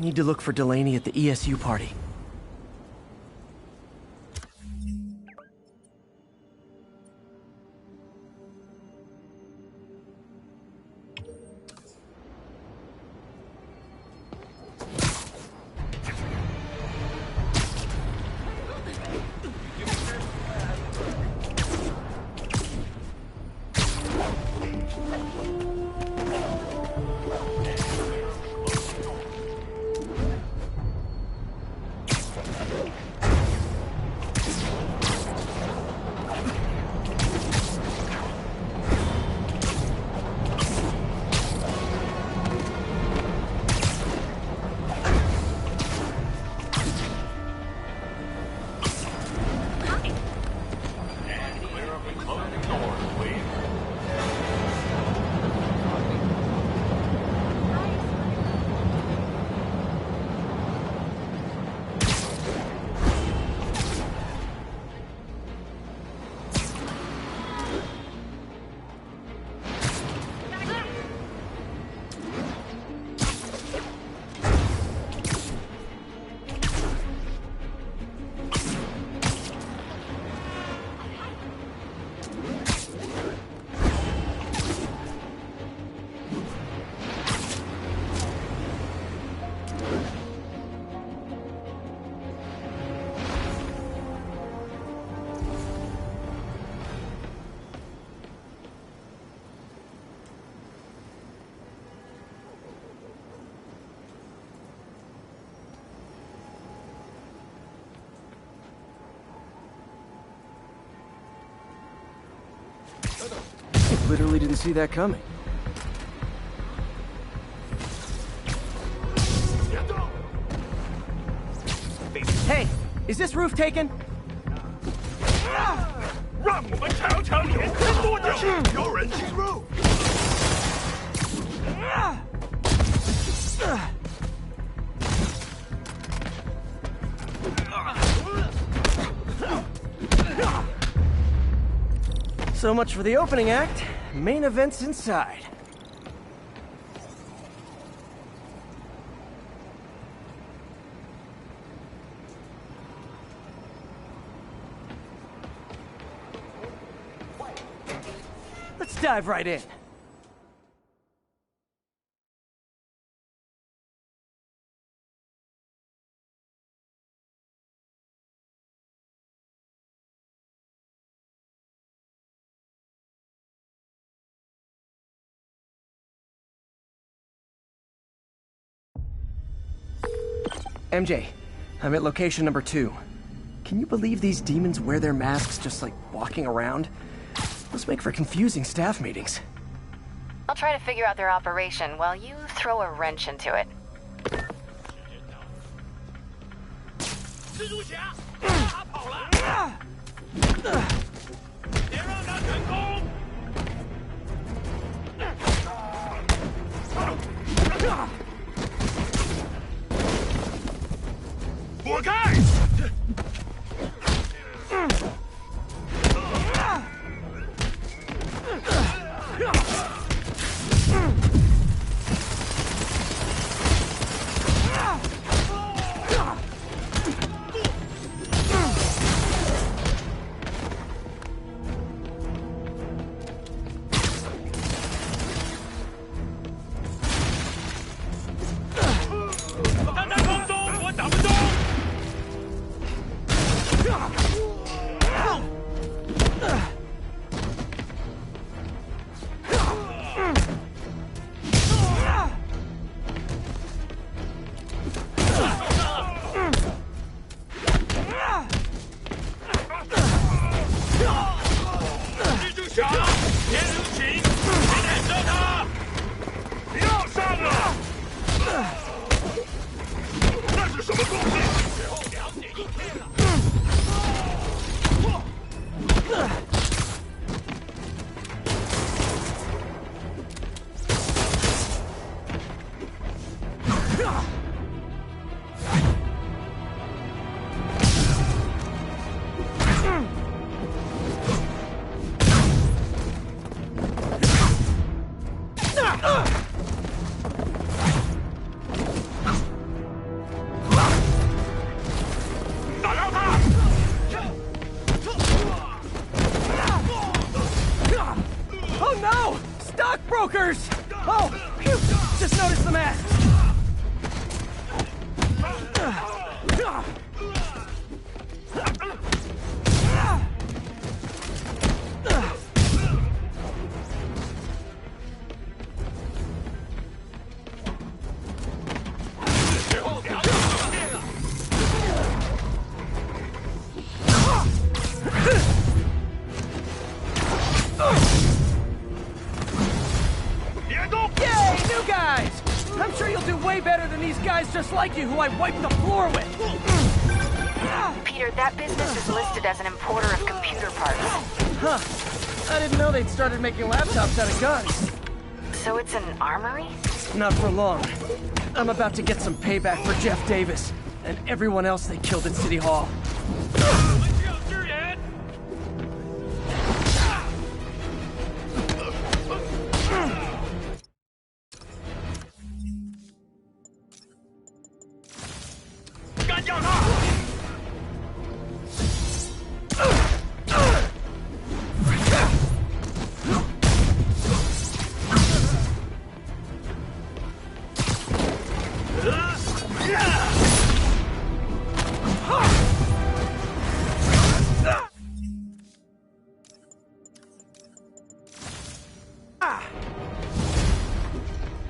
Need to look for Delaney at the ESU party. Literally didn't see that coming. Hey, is this roof taken? 让我们尝尝年轻多久，有人进入。So much for the opening act. Main event's inside. Let's dive right in. MJ, I'm at location number 2. Can you believe these demons wear their masks just like walking around? Must make for confusing staff meetings. I'll try to figure out their operation while you throw a wrench into it. 蜘蛛侠，他跑了，别让他成功。躲开！ Yay, new guys! I'm sure you'll do way better than these guys just like you who I wiped the floor with! Peter, that business is listed as an importer of computer parts. Huh. I didn't know they'd started making laptops out of guns. So it's an armory? Not for long. I'm about to get some payback for Jeff Davis and everyone else they killed at City Hall. 我们需要支援。干掉他！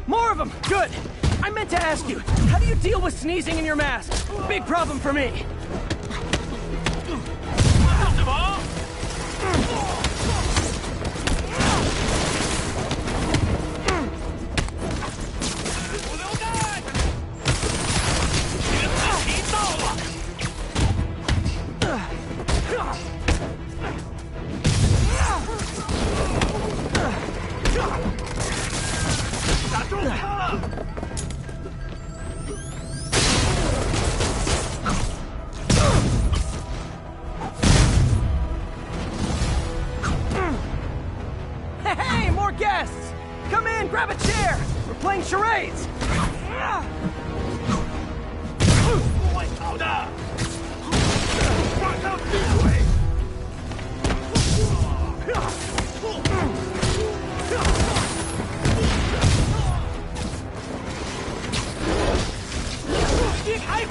More of them! Good! I meant to ask you, how do you deal with sneezing in your mask? Big problem for me. 是否？ 主流弹！时机到了！打中他！ Hey, more guests! Come in, grab a chair! We're playing charades! 不会逃的！放上地腿！ 别开火！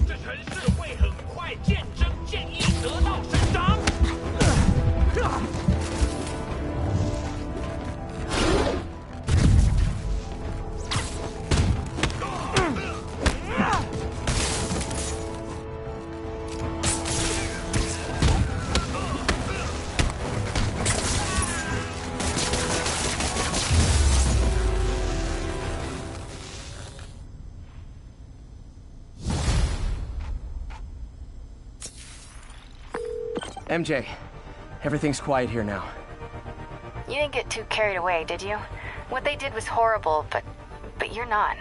这城市会很快见真见义，得到伸张。MJ, everything's quiet here now. You didn't get too carried away, did you? What they did was horrible, but you're not.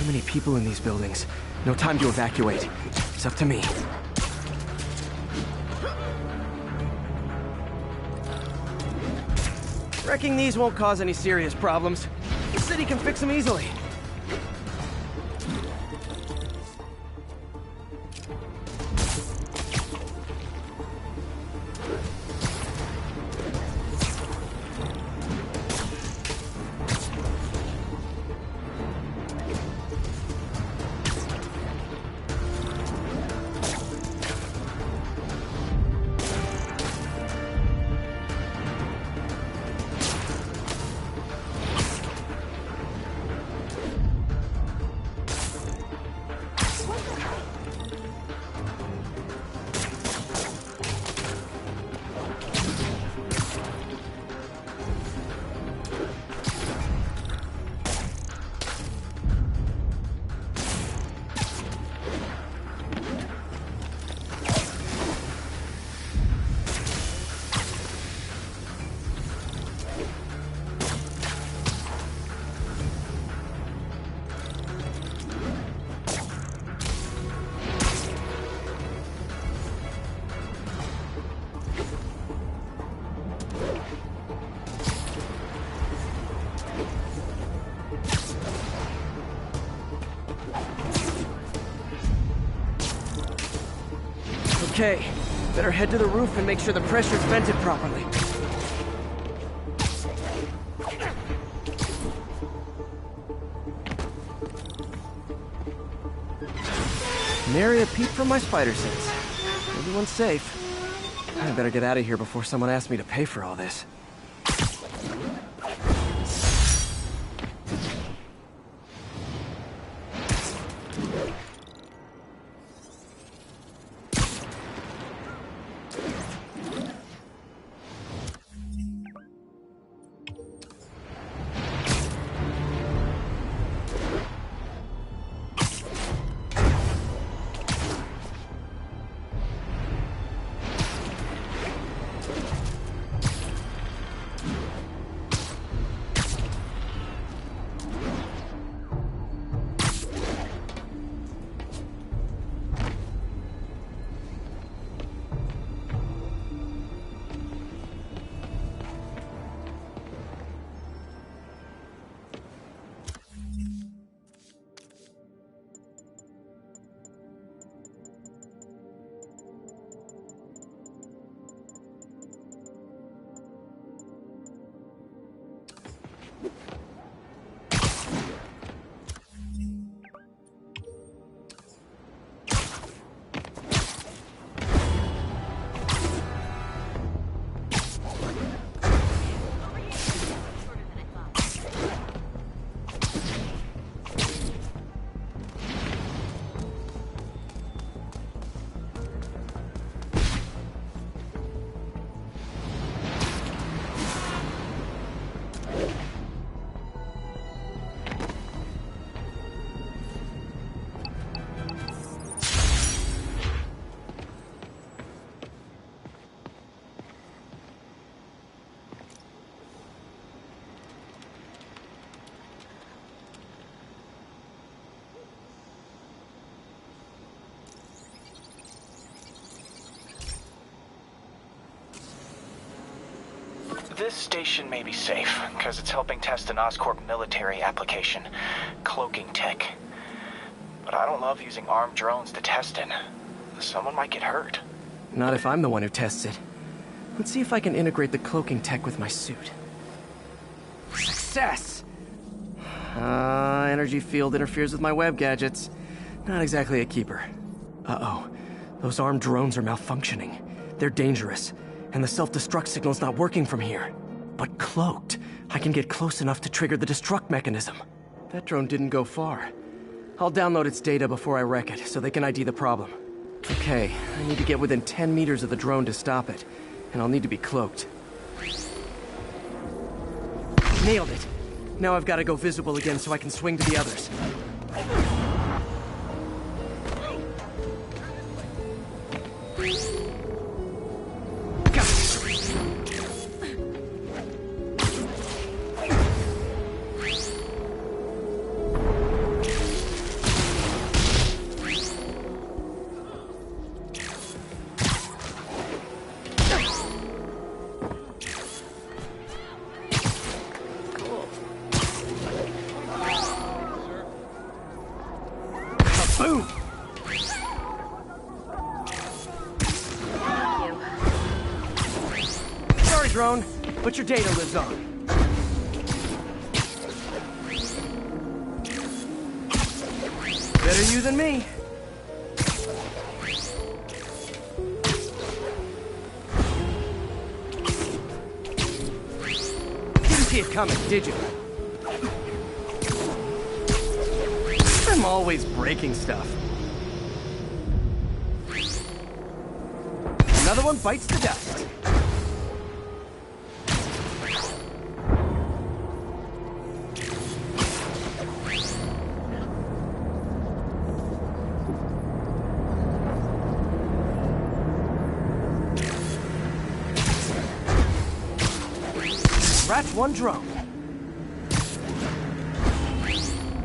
Too many people in these buildings. No time to evacuate. It's up to me. Wrecking these won't cause any serious problems. The city can fix them easily. Okay, better head to the roof and make sure the pressure's vented properly. Nary a peep from my spider sense. Everyone's safe. I better get out of here before someone asks me to pay for all this. This station may be safe, because it's helping test an Oscorp military application, cloaking tech. But I don't love using armed drones to test it. Someone might get hurt. Not if I'm the one who tests it. Let's see if I can integrate the cloaking tech with my suit. Success! Energy field interferes with my web gadgets. Not exactly a keeper. Uh-oh. Those armed drones are malfunctioning. They're dangerous, and the self-destruct signal's not working from here. But cloaked, I can get close enough to trigger the destruct mechanism. That drone didn't go far. I'll download its data before I wreck it, so they can ID the problem. Okay, I need to get within 10 meters of the drone to stop it, and I'll need to be cloaked. Nailed it! Now I've got to go visible again so I can swing to the others. drone, but your data lives on. Better you than me. Didn't see it coming, did you? I'm always breaking stuff. Another one bites the dust. Scratch one drone.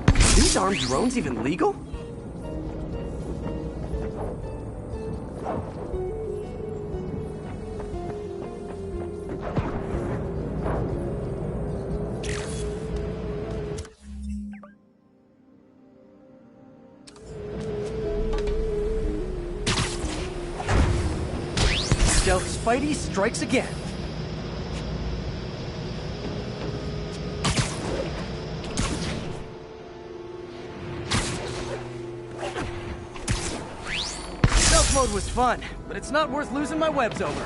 Are these armed drones even legal? Stealth Spidey strikes again. Stealth mode was fun, but it's not worth losing my webs over.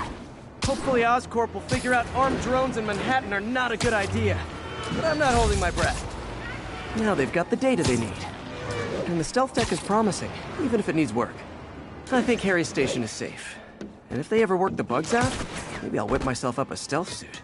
Hopefully Oscorp will figure out armed drones in Manhattan are not a good idea. But I'm not holding my breath. Now they've got the data they need. And the stealth tech is promising, even if it needs work. I think Harry's station is safe. And if they ever work the bugs out, maybe I'll whip myself up a stealth suit.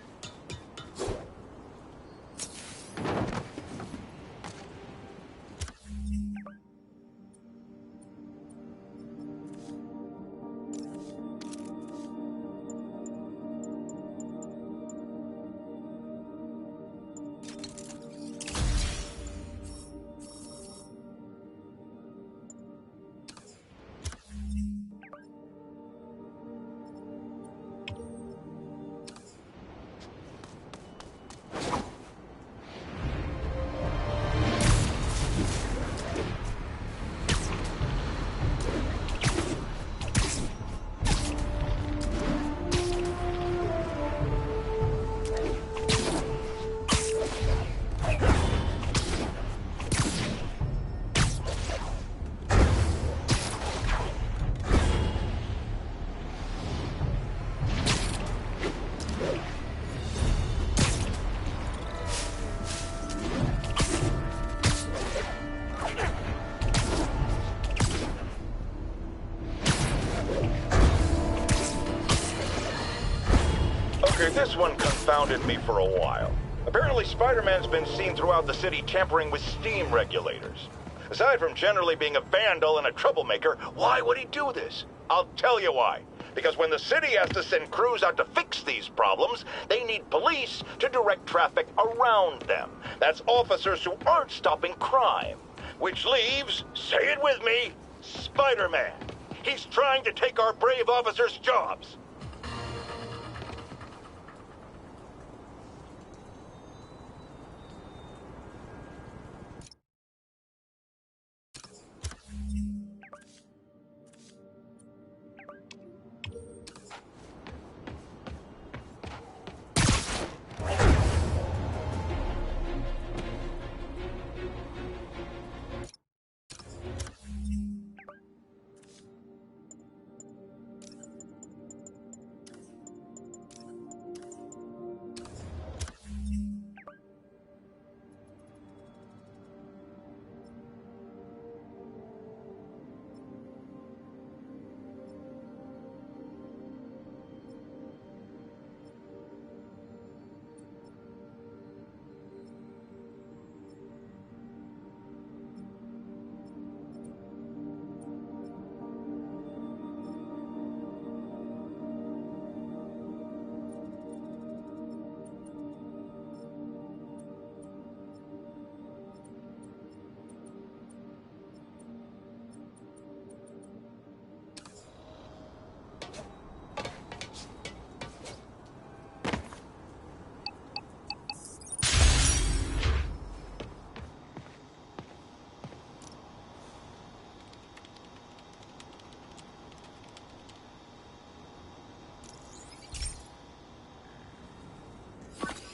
Okay, this one confounded me for a while. Apparently Spider-Man's been seen throughout the city tampering with steam regulators. Aside from generally being a vandal and a troublemaker, why would he do this? I'll tell you why. Because when the city has to send crews out to fix these problems, they need police to direct traffic around them. That's officers who aren't stopping crime. Which leaves, say it with me, Spider-Man. He's trying to take our brave officers' jobs.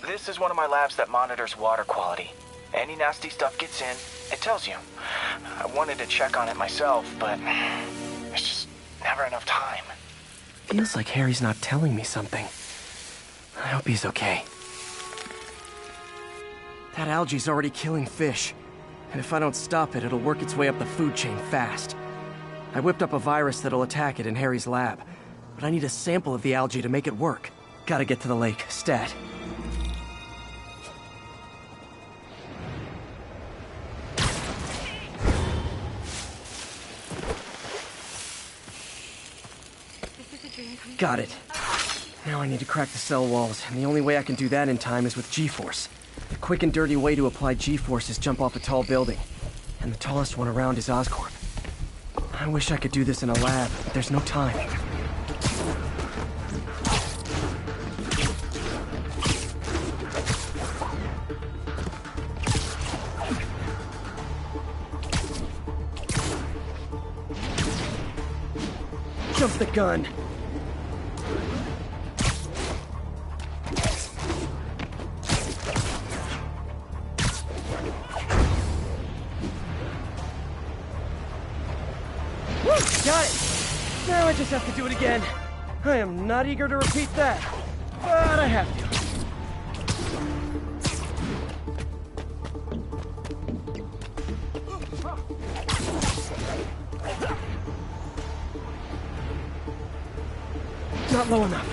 This is one of my labs that monitors water quality. Any nasty stuff gets in, it tells you. I wanted to check on it myself, but there's just never enough time. Feels like Harry's not telling me something. I hope he's okay. That algae's already killing fish. And if I don't stop it, it'll work its way up the food chain fast. I whipped up a virus that'll attack it in Harry's lab. But I need a sample of the algae to make it work. Gotta get to the lake, stat. Got it. Now I need to crack the cell walls, and the only way I can do that in time is with G-force. The quick and dirty way to apply G-force is jump off a tall building. And the tallest one around is Oscorp. I wish I could do this in a lab, but there's no time. Jump the gun! Got it! Now I just have to do it again. I am not eager to repeat that, but I have to. Not low enough.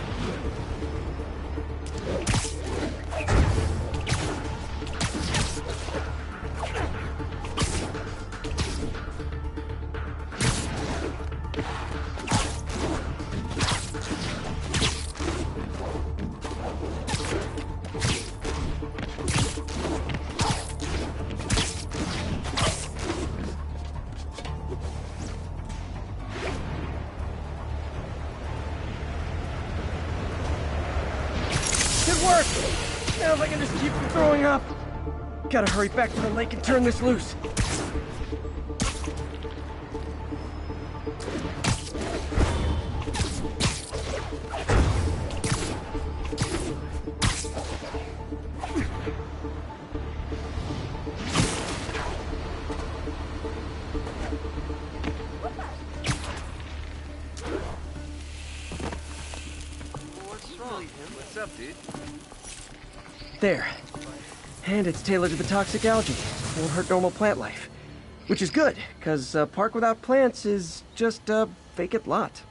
Work! Now if I can just keep from throwing up. Gotta hurry back to the lake and turn this loose. What's up, dude? There. And it's tailored to the toxic algae. Won't hurt normal plant life. Which is good, because a park without plants is just a vacant lot.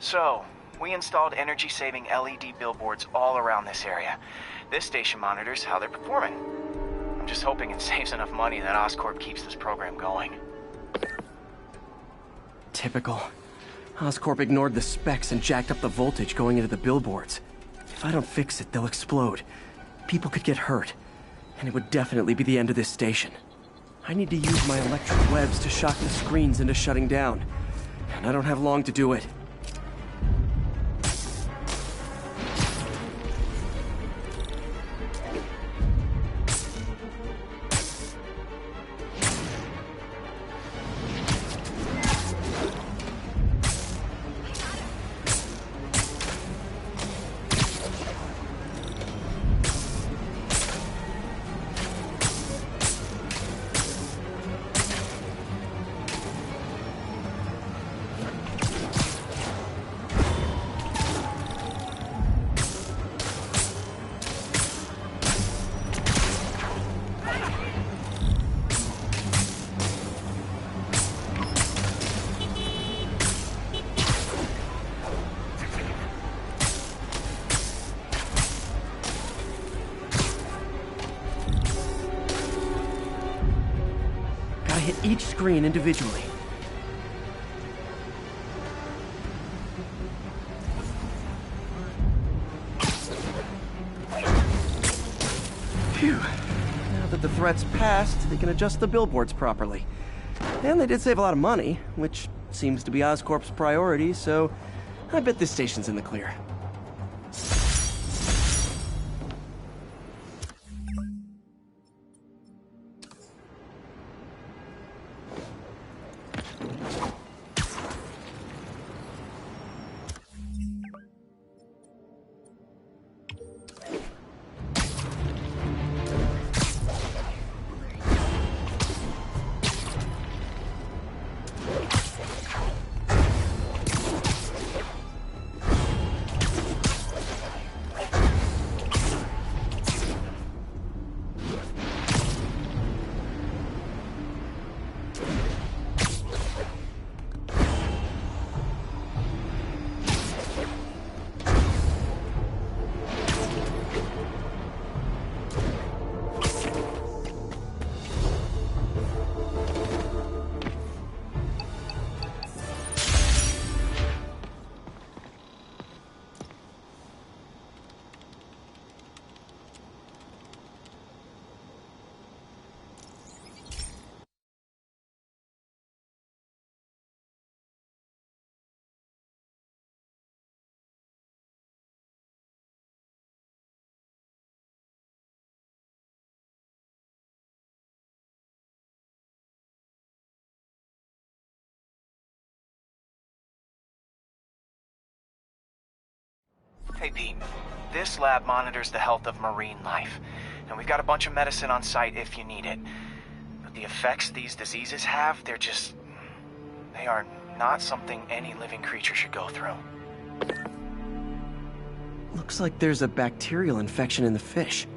So, we installed energy-saving LED billboards all around this area. This station monitors how they're performing. I'm just hoping it saves enough money that Oscorp keeps this program going. Typical. Oscorp ignored the specs and jacked up the voltage going into the billboards. If I don't fix it, they'll explode. People could get hurt. And it would definitely be the end of this station. I need to use my electric webs to shock the screens into shutting down. And I don't have long to do it. screen individually. Phew. Now that the threat's passed, they can adjust the billboards properly. And they did save a lot of money, which seems to be Oscorp's priority, so I bet this station's in the clear. Hey Pete, this lab monitors the health of marine life, and we've got a bunch of medicine on site if you need it. But the effects these diseases have, they are not something any living creature should go through. Looks like there's a bacterial infection in the fish.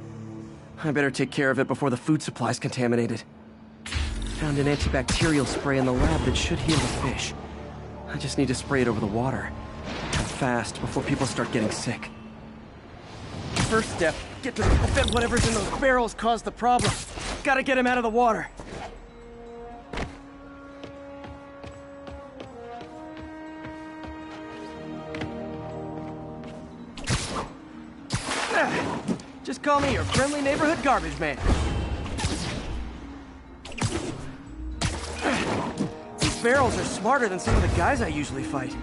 I better take care of it before the food supply's contaminated. Found an antibacterial spray in the lab that should heal the fish. I just need to spray it over the water. And fast, before people start getting sick. First step, get to prevent whatever's in those barrels caused the problem. Gotta get him out of the water. Just call me your friendly neighborhood garbage man. These barrels are smarter than some of the guys I usually fight.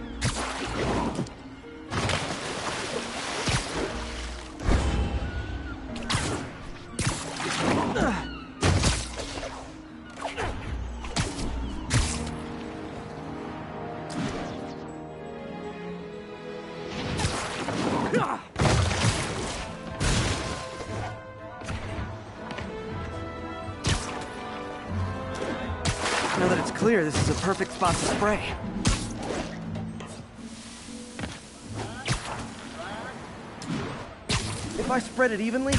Now that it's clear, this is a perfect spot to spray. If I spread it evenly,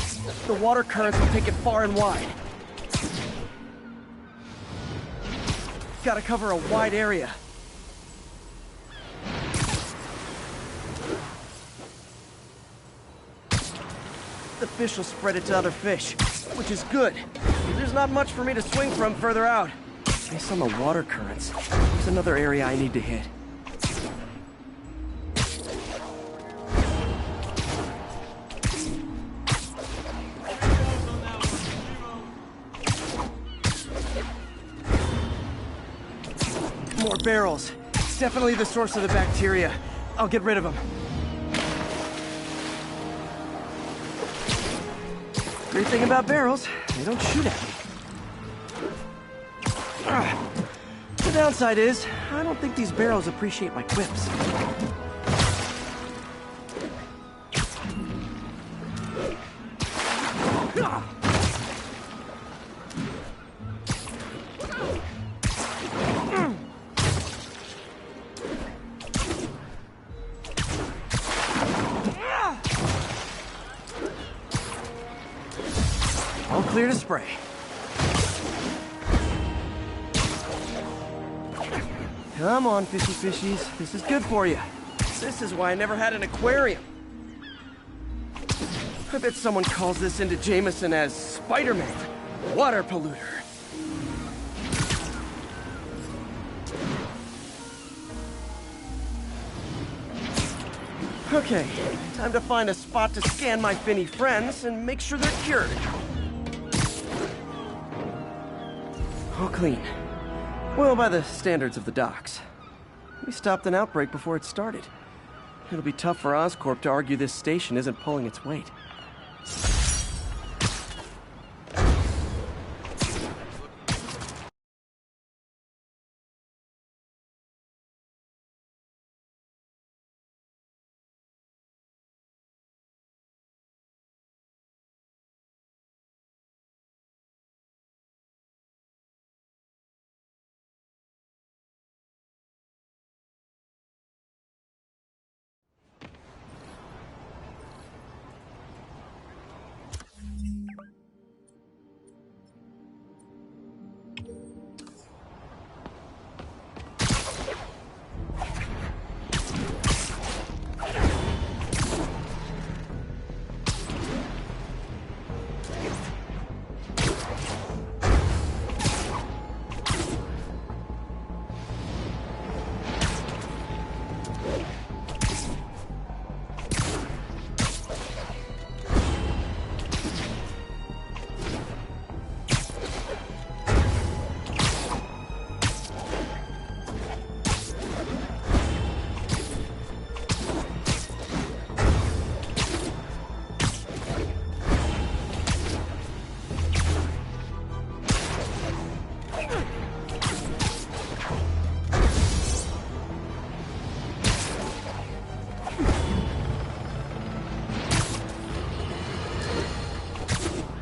the water currents will take it far and wide. Gotta cover a wide area. The fish will spread it to other fish, which is good. There's not much for me to swing from further out. Based on the water currents, there's another area I need to hit. More barrels. It's definitely the source of the bacteria. I'll get rid of them. Great thing about barrels, they don't shoot at me. The downside is, I don't think these barrels appreciate my quips. All clear to spray. Come on, fishy fishies. This is good for you. This is why I never had an aquarium. I bet someone calls this into Jameson as Spiderman, water polluter. Okay, time to find a spot to scan my finny friends and make sure they're cured. All clean. Well, by the standards of the docks. We stopped an outbreak before it started. It'll be tough for Oscorp to argue this station isn't pulling its weight.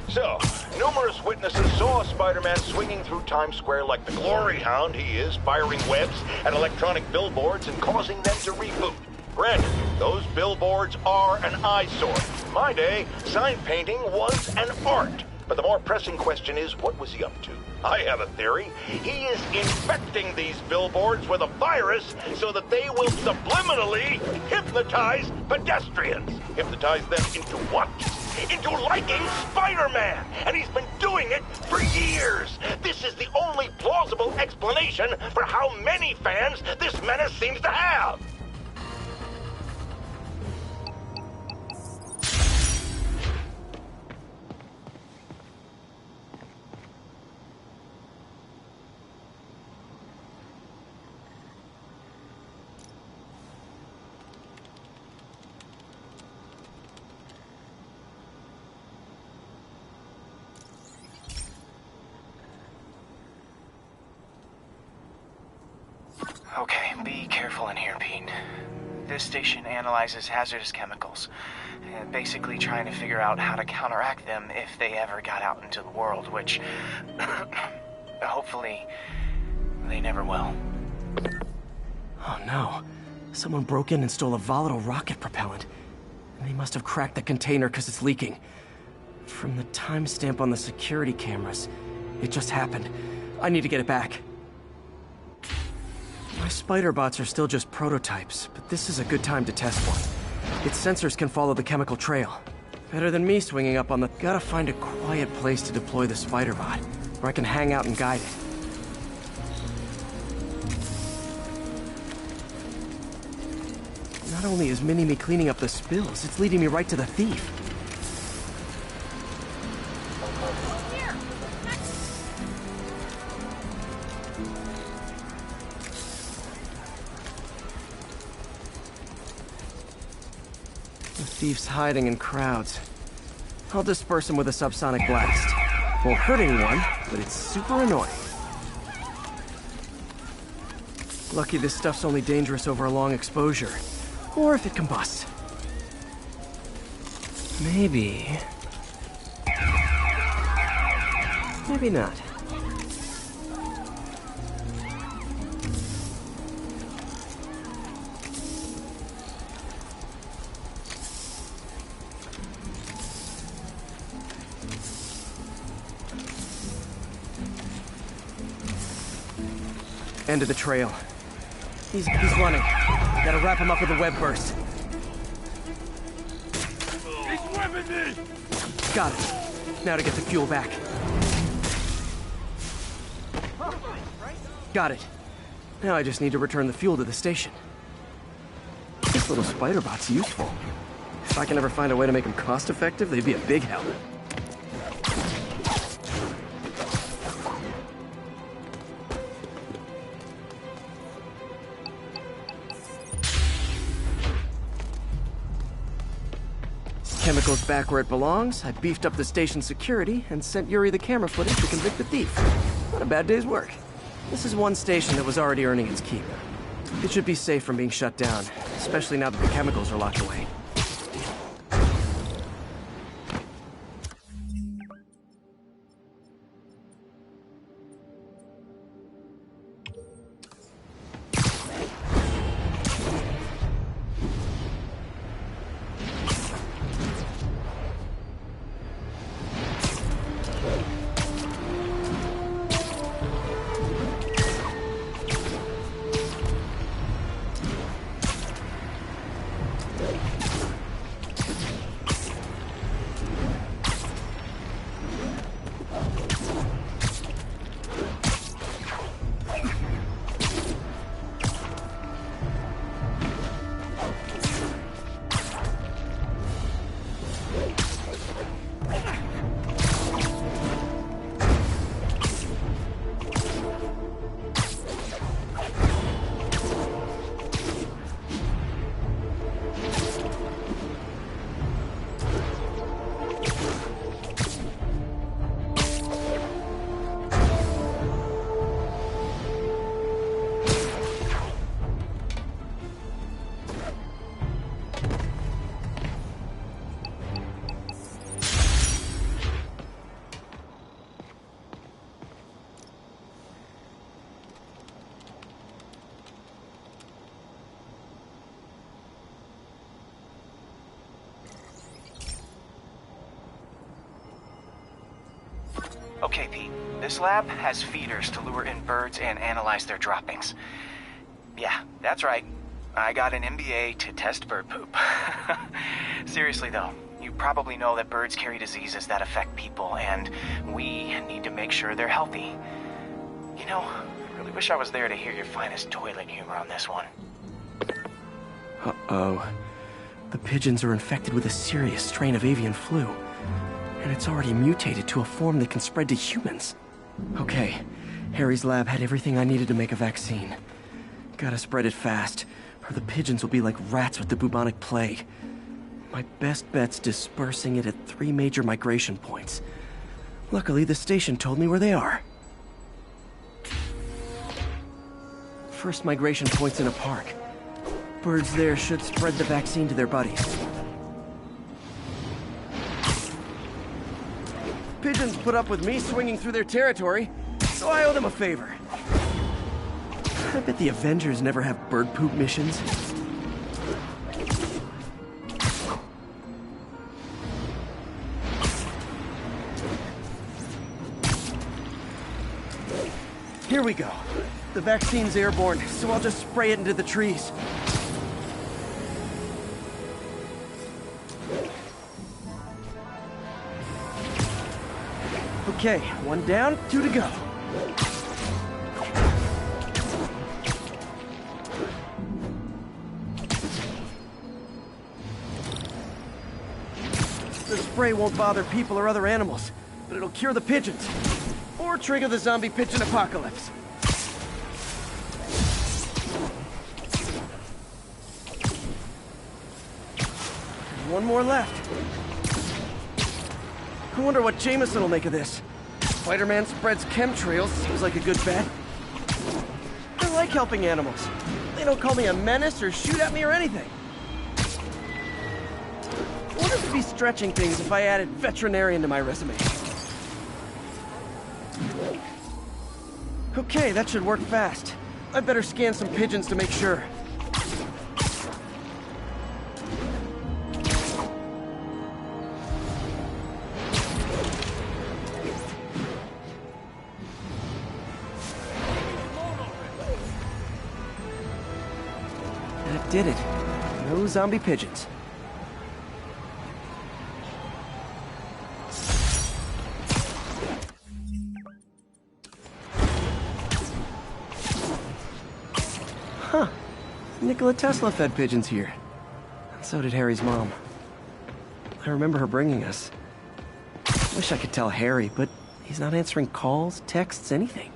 So, numerous witnesses saw Spider-Man swinging through Times Square like the glory hound he is, firing webs at electronic billboards and causing them to reboot. Granted, those billboards are an eyesore. In my day, sign painting was an art. But the more pressing question is, what was he up to? I have a theory. He is infecting these billboards with a virus so that they will subliminally hypnotize pedestrians. Hypnotize them into what? Into liking Spider-Man! And he's been doing it for years! This is the only plausible explanation for how many fans this menace seems to have! Okay, be careful in here, Pete. This station analyzes hazardous chemicals, basically trying to figure out how to counteract them if they ever got out into the world, which hopefully they never will. Oh no. Someone broke in and stole a volatile rocket propellant. And they must have cracked the container because it's leaking. From the timestamp on the security cameras, it just happened. I need to get it back. My spider bots are still just prototypes, but this is a good time to test one. Its sensors can follow the chemical trail. Better than me swinging up on the... Gotta find a quiet place to deploy the spider bot, where I can hang out and guide it. Not only is Mini-Me cleaning up the spills, it's leading me right to the thief. The thief's hiding in crowds. I'll disperse him with a subsonic blast. Won't hurt anyone, but it's super annoying. Lucky this stuff's only dangerous over a long exposure. Or if it combusts. Maybe... maybe not. End of the trail. He's running. Gotta wrap him up with a web burst. He's whipping me! Got it. Now to get the fuel back. Got it. Now I just need to return the fuel to the station. This little spider bot's useful. If I can ever find a way to make them cost-effective, they'd be a big help. Chemicals back where it belongs. I beefed up the station security and sent Yuri the camera footage to convict the thief. Not a bad day's work. This is one station that was already earning its keep. It should be safe from being shut down, especially now that the chemicals are locked away. Okay, Pete. This lab has feeders to lure in birds and analyze their droppings. Yeah, that's right. I got an MBA to test bird poop. Seriously though, you probably know that birds carry diseases that affect people, and we need to make sure they're healthy. You know, I really wish I was there to hear your finest toilet humor on this one. Uh-oh. The pigeons are infected with a serious strain of avian flu. And it's already mutated to a form that can spread to humans. Okay, Harry's lab had everything I needed to make a vaccine. Gotta spread it fast, or the pigeons will be like rats with the bubonic plague. My best bet's dispersing it at 3 major migration points. Luckily, the station told me where they are. First migration point's in a park. Birds there should spread the vaccine to their buddies. Pigeons put up with me swinging through their territory, so I owe them a favor. I bet the Avengers never have bird poop missions. Here we go. The vaccine's airborne, so I'll just spray it into the trees. Okay, 1 down, 2 to go. The spray won't bother people or other animals, but it'll cure the pigeons. Or trigger the zombie pigeon apocalypse. There's 1 more left. I wonder what Jameson will make of this. Spider-Man spreads chemtrails, seems like a good bet. I like helping animals. They don't call me a menace or shoot at me or anything. I wonder if it'd be stretching things if I added veterinarian to my resume. Okay, that should work fast. I'd better scan some pigeons to make sure. That did it. No zombie pigeons. Huh. Nikola Tesla fed pigeons here. So did Harry's mom. I remember her bringing us. Wish I could tell Harry, but he's not answering calls, texts, anything.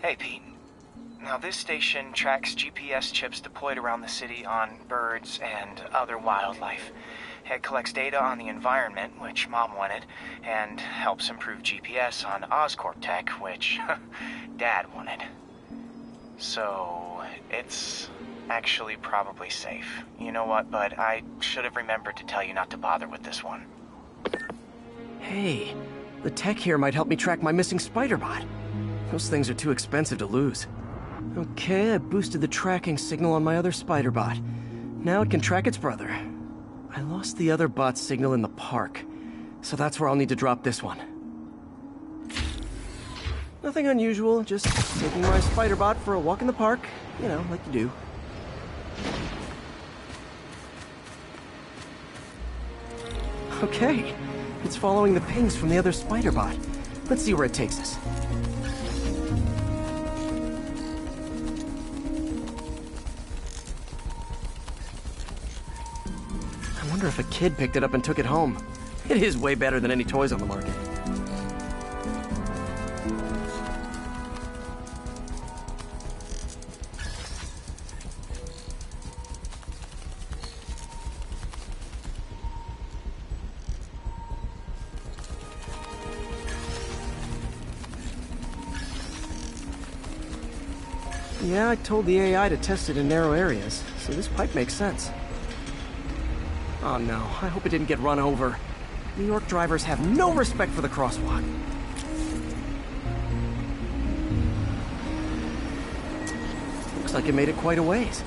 Hey, Pete. Now, this station tracks GPS chips deployed around the city on birds and other wildlife. It collects data on the environment, which Mom wanted, and helps improve GPS on Oscorp tech, which Dad wanted. So, it's actually probably safe. You know what, bud? I should have remembered to tell you not to bother with this one. Hey, the tech here might help me track my missing Spiderbot. Those things are too expensive to lose. Okay, I boosted the tracking signal on my other Spiderbot. Now it can track its brother. I lost the other bot's signal in the park, so that's where I'll need to drop this one. Nothing unusual, just taking my Spiderbot for a walk in the park. You know, like you do. Okay, it's following the pings from the other Spiderbot. Let's see where it takes us. I wonder if a kid picked it up and took it home. It is way better than any toys on the market. Yeah, I told the AI to test it in narrow areas, so this pipe makes sense. Oh no, I hope it didn't get run over. New York drivers have no respect for the crosswalk. Looks like it made it quite a ways.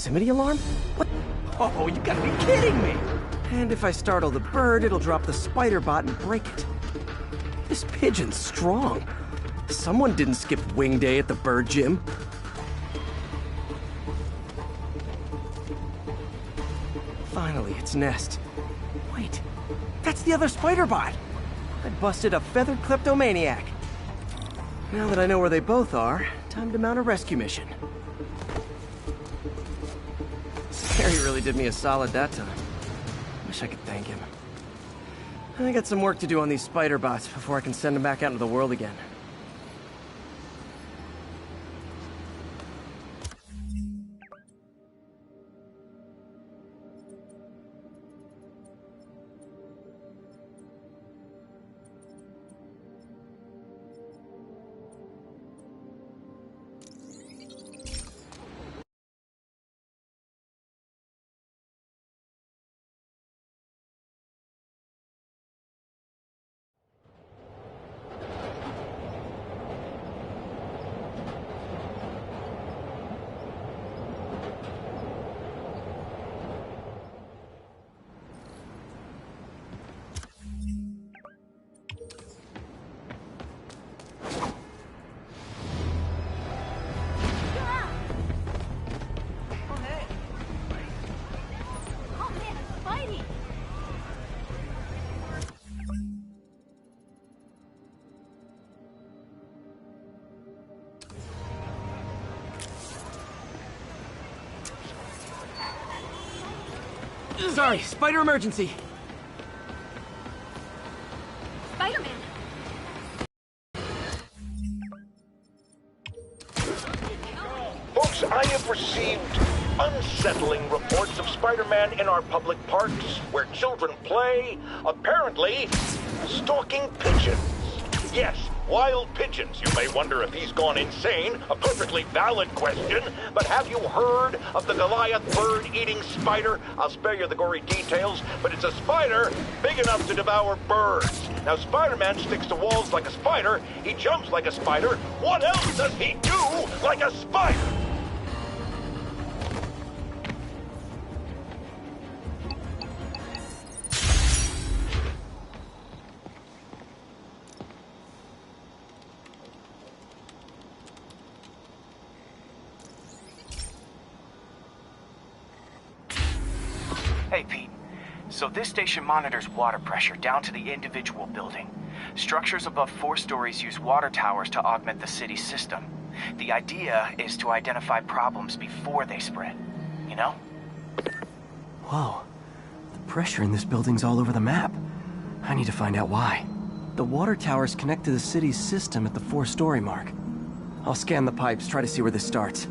proximity alarm? What? Oh, you gotta be kidding me! And if I startle the bird, it'll drop the spider bot and break it. This pigeon's strong. Someone didn't skip wing day at the bird gym. Finally, its nest. Wait, that's the other spider bot! I busted a feathered kleptomaniac. Now that I know where they both are, time to mount a rescue mission. Harry really did me a solid that time. Wish I could thank him. I got some work to do on these spider bots before I can send them back out into the world again. Sorry, spider emergency. Spider-Man! Folks, I have received unsettling reports of Spider-Man in our public parks, where children play, apparently stalking pigeons. Yes, wild pigeons. You may wonder if he's gone insane, a perfectly valid question, but have you heard of the Goliath bird-eating spider? I'll spare you the gory details, but it's a spider big enough to devour birds. Now, Spider-Man sticks to walls like a spider, he jumps like a spider. What else does he do like a spider? Hey, Pete. So this station monitors water pressure down to the individual building. Structures above 4 stories use water towers to augment the city's system. The idea is to identify problems before they spread, you know? Whoa. The pressure in this building's all over the map. I need to find out why. The water towers connect to the city's system at the 4-story mark. I'll scan the pipes, try to see where this starts.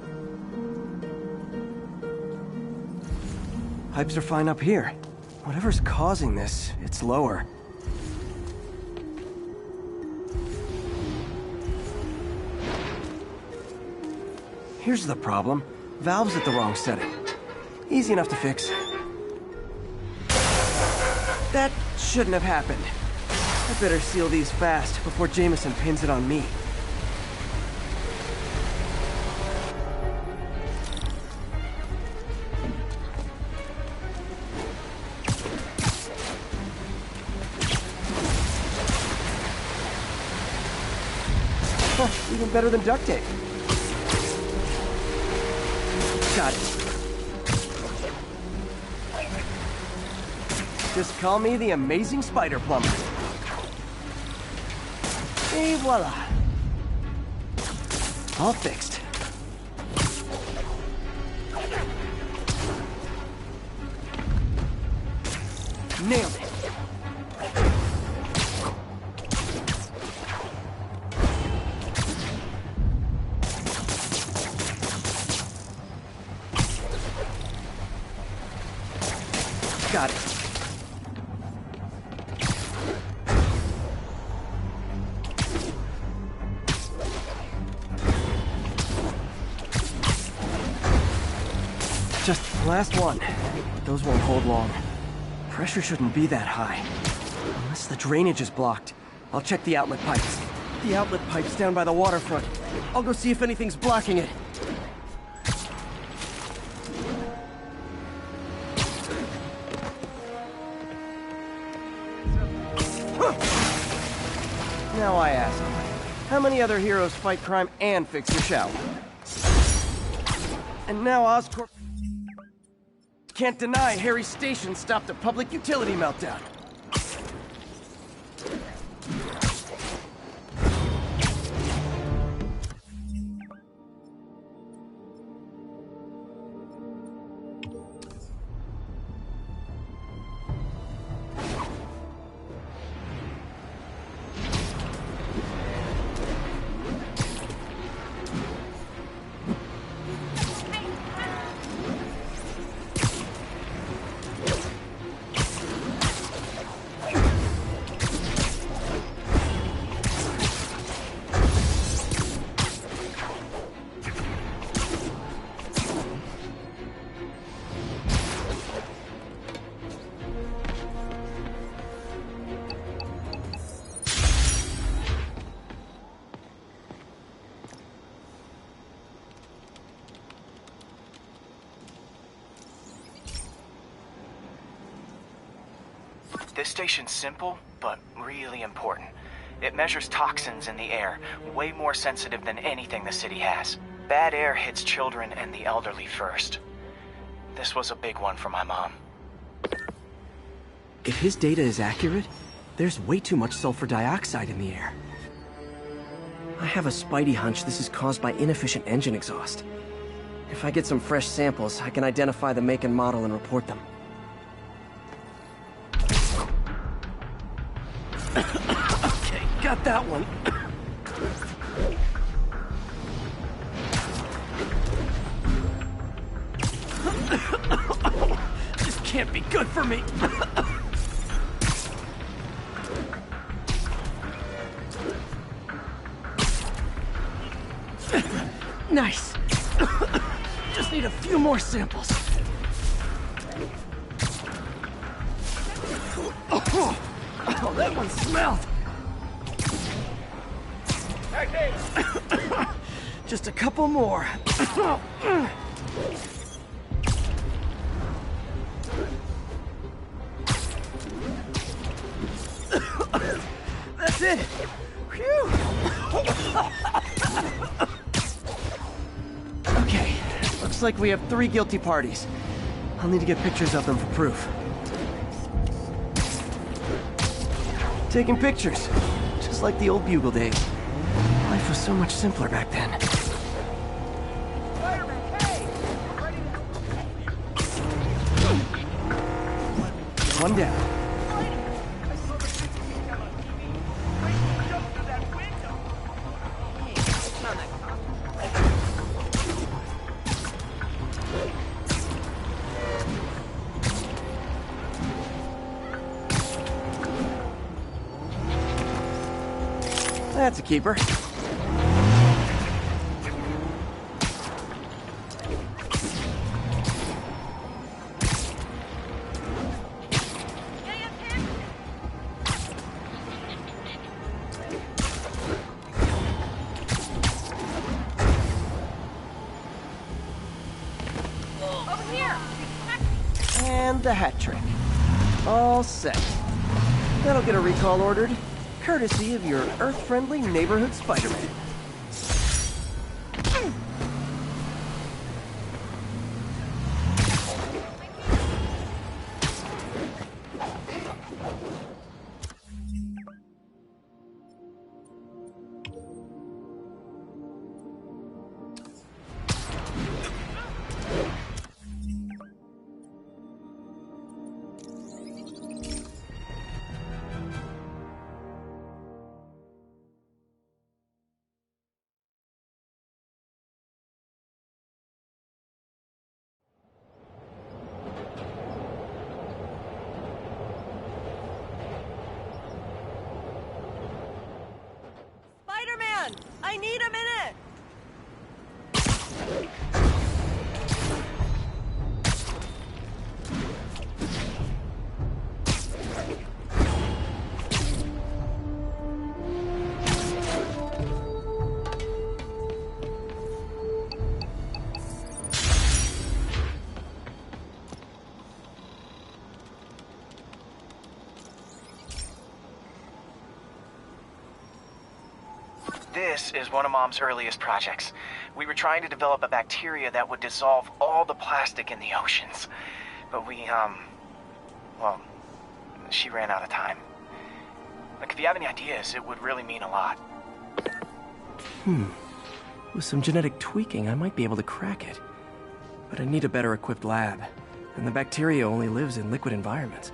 Pipes are fine up here. Whatever's causing this, it's lower. Here's the problem. Valve's at the wrong setting. Easy enough to fix. That shouldn't have happened. I better seal these fast before Jameson pins it on me. Even better than duct tape. Got it. Just call me the amazing spider plumber. Et voila. All fixed. Nailed it. Got it. Just the last one. Those won't hold long. Pressure shouldn't be that high. Unless the drainage is blocked. I'll check the outlet pipes. The outlet pipe's down by the waterfront. I'll go see if anything's blocking it. Now I ask, how many other heroes fight crime and fix your shower? And now Oscorp can't deny Harry's station stopped a public utility meltdown. This station's simple, but really important. It measures toxins in the air, way more sensitive than anything the city has. Bad air hits children and the elderly first. This was a big one for my mom. If his data is accurate, there's way too much sulfur dioxide in the air. I have a spidey hunch this is caused by inefficient engine exhaust. If I get some fresh samples, I can identify the make and model and report them. Okay, got that one. This can't be good for me. Nice. Just need a few more samples. Oh, that one smelled. Just a couple more. That's it. Phew. Okay, looks like we have 3 guilty parties. I'll need to get pictures of them for proof. Taking pictures, just like the old Bugle days. Life was so much simpler back then. Spiderman, hey! Ready to... One down. I saw the pictures you got on TV. Crazy jump through that window. Hey, it's not that That's a keeper. over here! And the hat trick. All set. That'll get a recall ordered, courtesy of your Earth-friendly neighborhood Spider-Man. Spider-Man! I need a minute! This is one of Mom's earliest projects. We were trying to develop a bacteria that would dissolve all the plastic in the oceans. But well, she ran out of time. Like, if you have any ideas, it would really mean a lot. With some genetic tweaking, I might be able to crack it. But I need a better equipped lab. And the bacteria only lives in liquid environments.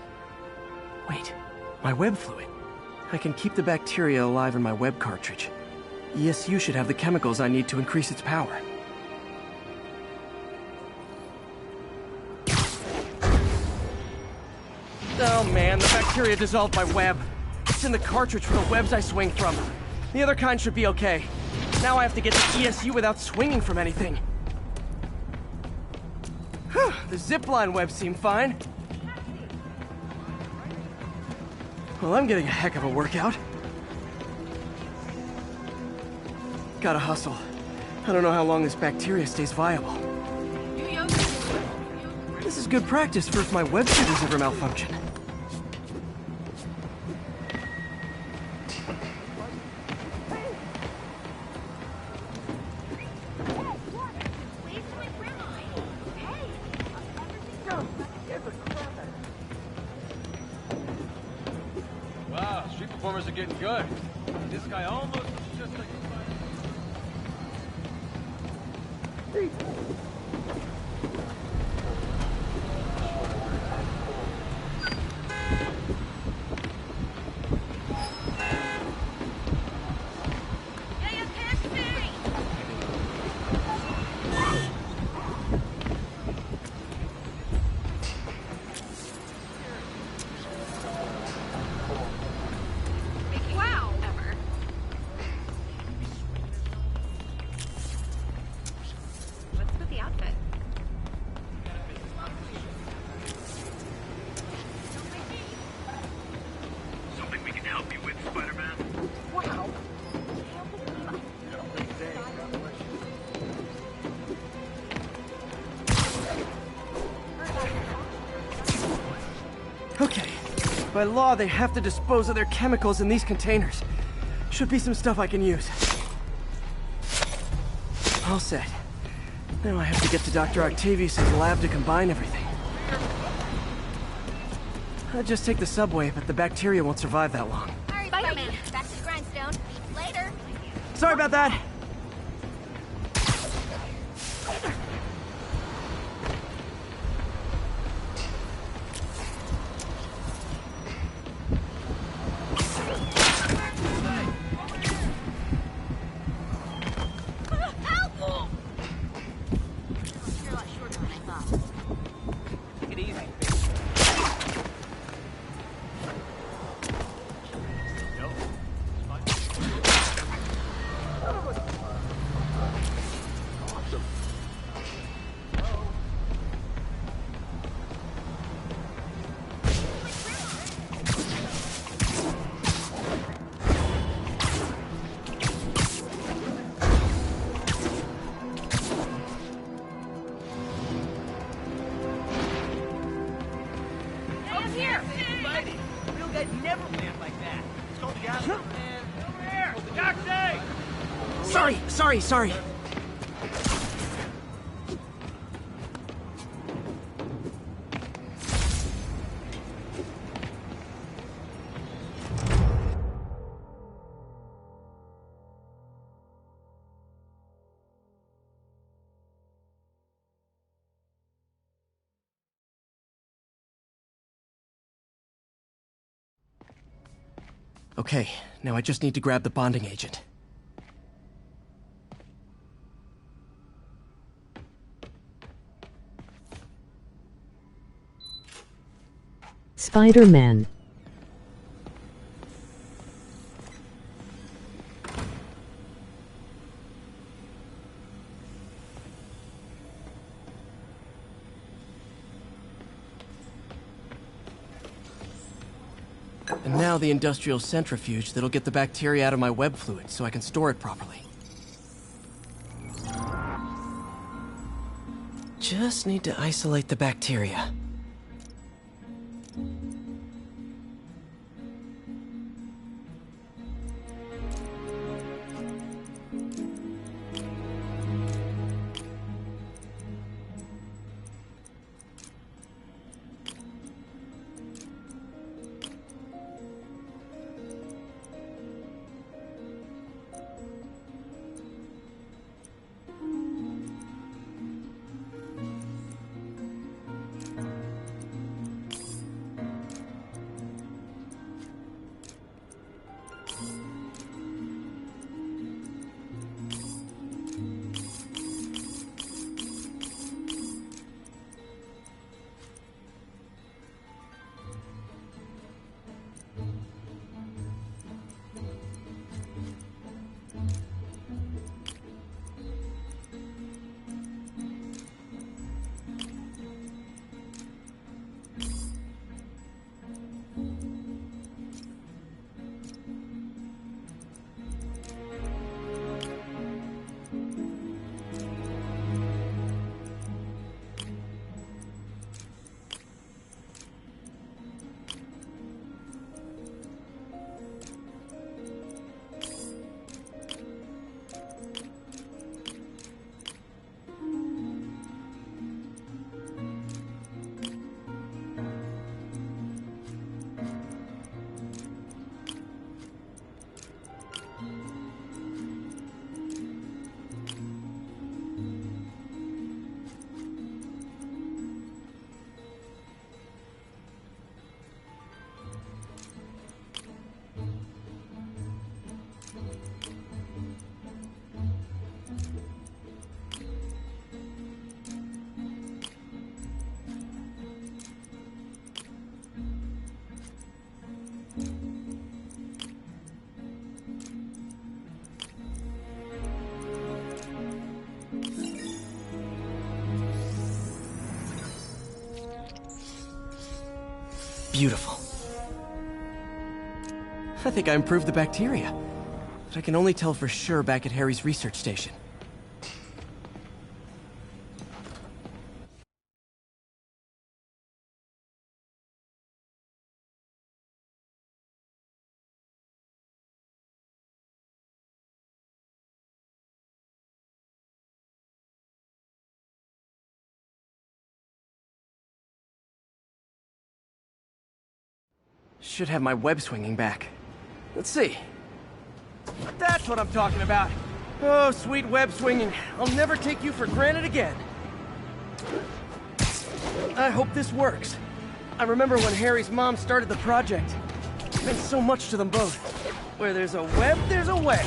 Wait, my web fluid. I can keep the bacteria alive in my web cartridge. ESU should have the chemicals I need to increase its power. Oh man, the bacteria dissolved my web. It's in the cartridge for the webs I swing from. The other kind should be okay. Now I have to get to ESU without swinging from anything. Whew, the zipline webs seem fine. Well, I'm getting a heck of a workout. Gotta hustle. I don't know how long this bacteria stays viable. This is good practice for if my web shooters ever malfunction. Wow, street performers are getting good. This guy almost looks just like Something we can help you with, Spider-Man? Wow. Okay. By law, they have to dispose of their chemicals in these containers. Should be some stuff I can use. All set. Now I have to get to Dr. Octavius's lab to combine everything. I'd just take the subway, but the bacteria won't survive that long. Alright, Spider-Man, back to the grindstone. Later. Sorry about that! Help! You're a lot shorter than I thought. Take it easy. Here! Spidey, real guys never land like that. It's called the Astro Man. Over here! Doc Day! Sorry. Okay, now I just need to grab the bonding agent. Spider-Man. And now the industrial centrifuge that'll get the bacteria out of my web fluid so I can store it properly. Just need to isolate the bacteria. beautiful. I think I improved the bacteria, but I can only tell for sure back at Harry's research station. Should have my web swinging back. Let's see. That's what I'm talking about. Oh, sweet web swinging. I'll never take you for granted again. I hope this works. I remember when Harry's mom started the project. It meant so much to them both. Where there's a web, there's a way.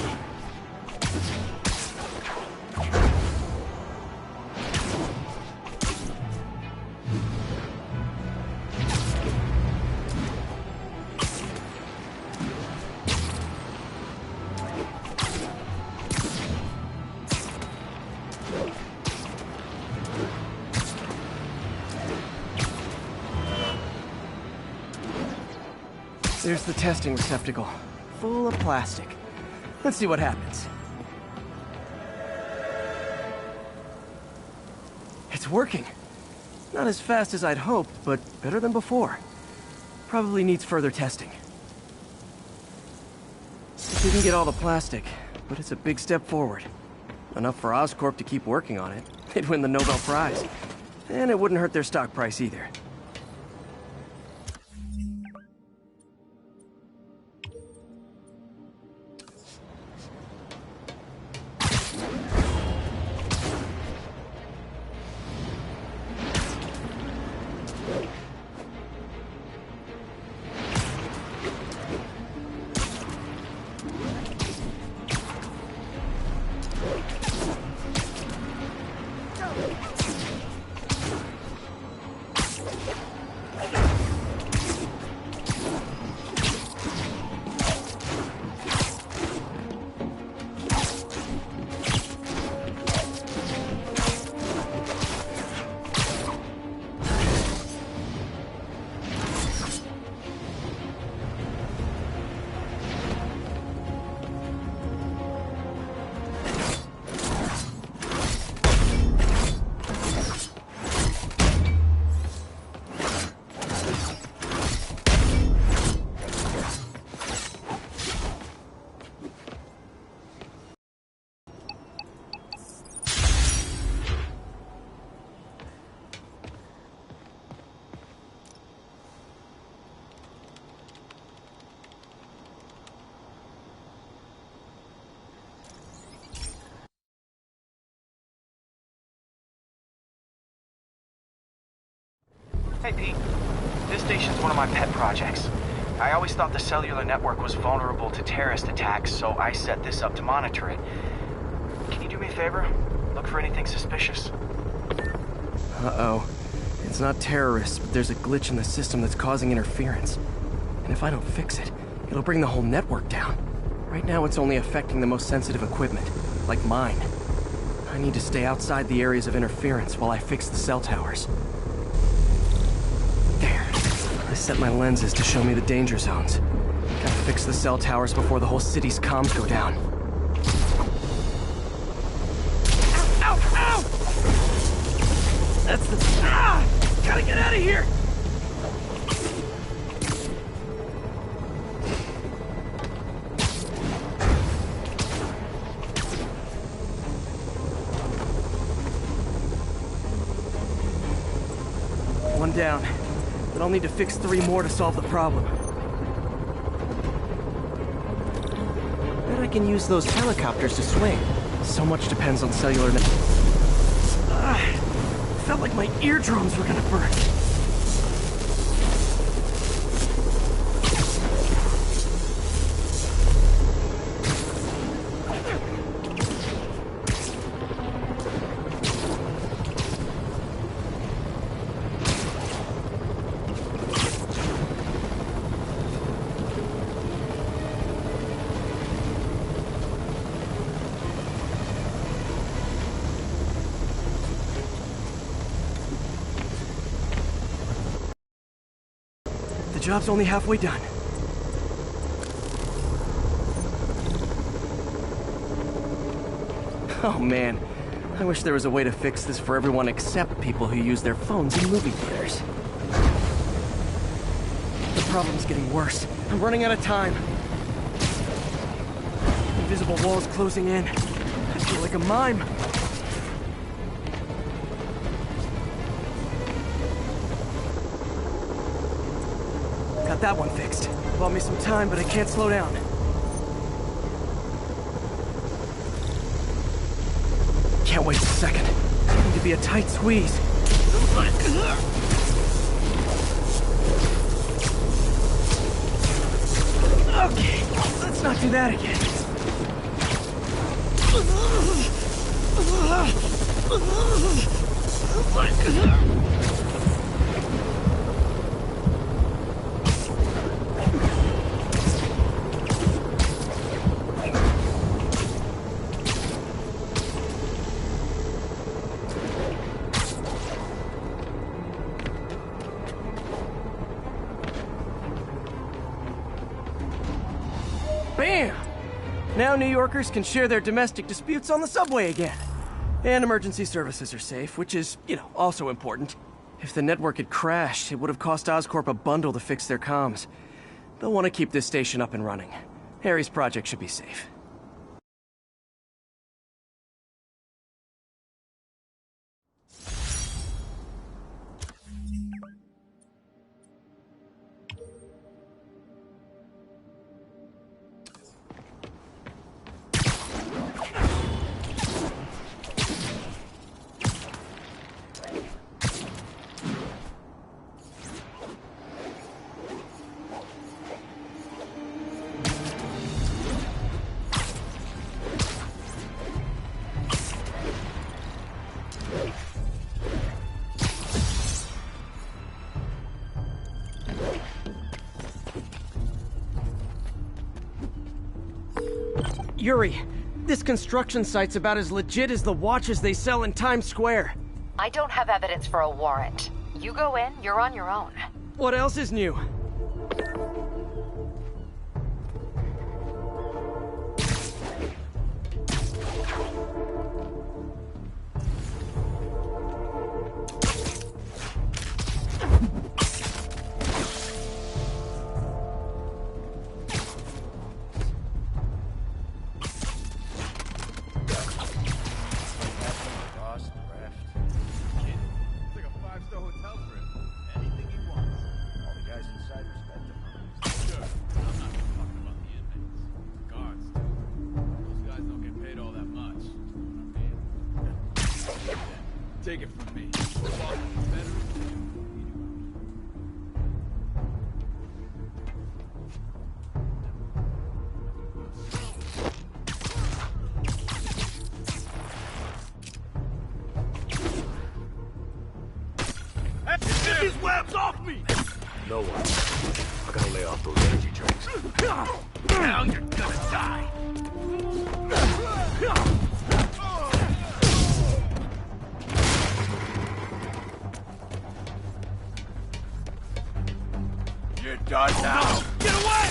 There's the testing receptacle, full of plastic. Let's see what happens. It's working. Not as fast as I'd hoped, but better than before. Probably needs further testing. It didn't get all the plastic, but it's a big step forward. Enough for Oscorp to keep working on it. They'd win the Nobel Prize. And it wouldn't hurt their stock price either. Hey, Pete. This station's one of my pet projects. I always thought the cellular network was vulnerable to terrorist attacks, so I set this up to monitor it. Can you do me a favor? Look for anything suspicious. Uh-oh. It's not terrorists, but there's a glitch in the system that's causing interference. And if I don't fix it, it'll bring the whole network down. Right now it's only affecting the most sensitive equipment, like mine. I need to stay outside the areas of interference while I fix the cell towers. There. I set my lenses to show me the danger zones. Gotta fix the cell towers before the whole city's comms go down. Ow! Ow! Ow! That's the... Ah! Gotta get out of here! One down. But I'll need to fix 3 more to solve the problem. Bet I can use those helicopters to swing. So much depends on cellular net... Felt like my eardrums were gonna burst. job's only halfway done. Oh man, I wish there was a way to fix this for everyone except people who use their phones in movie theaters. The problem's getting worse. I'm running out of time. Invisible walls closing in. I feel like a mime. Got that one fixed. Bought me some time, but I can't slow down. Can't wait a second. Need to be a tight squeeze. Okay, let's not do that again. Bam! Now New Yorkers can share their domestic disputes on the subway again. And emergency services are safe, which is, also important. If the network had crashed, it would have cost Oscorp a bundle to fix their comms. They'll want to keep this station up and running. Harry's project should be safe. Yuri, this construction site's about as legit as the watches they sell in Times Square. I don't have evidence for a warrant. You go in, you're on your own. What else is new? Take it from me. Get these webs off me! No one. I gotta lay off those energy drinks. Now you're gonna die! You're done now! Get away!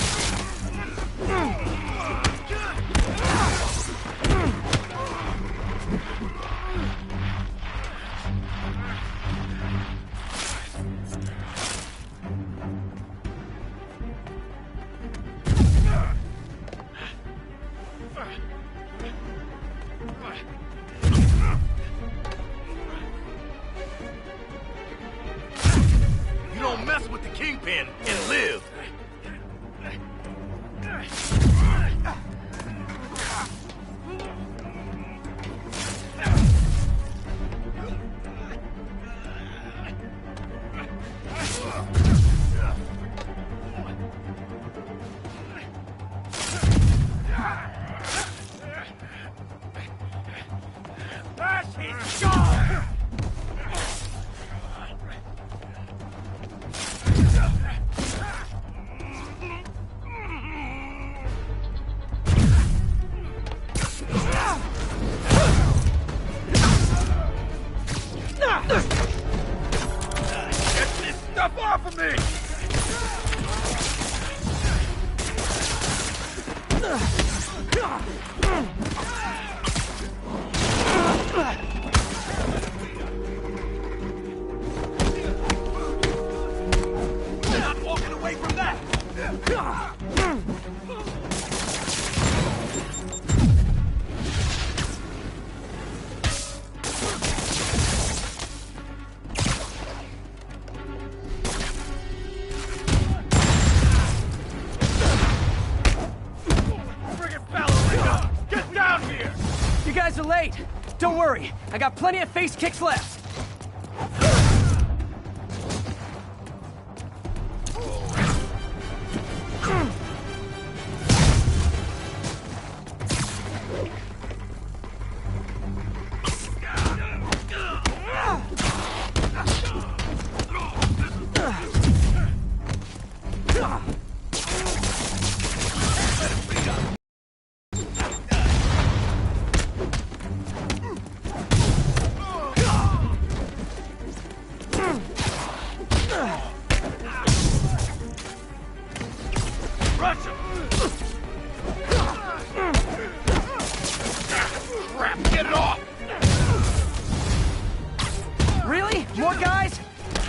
You don't mess with the Kingpin and live! Get this stuff off of me! Not walking away from that! Friggin' ballerina! Get down here! You guys are late. Don't worry, I got plenty of face kicks left. Crap, get it off! Really? More guys?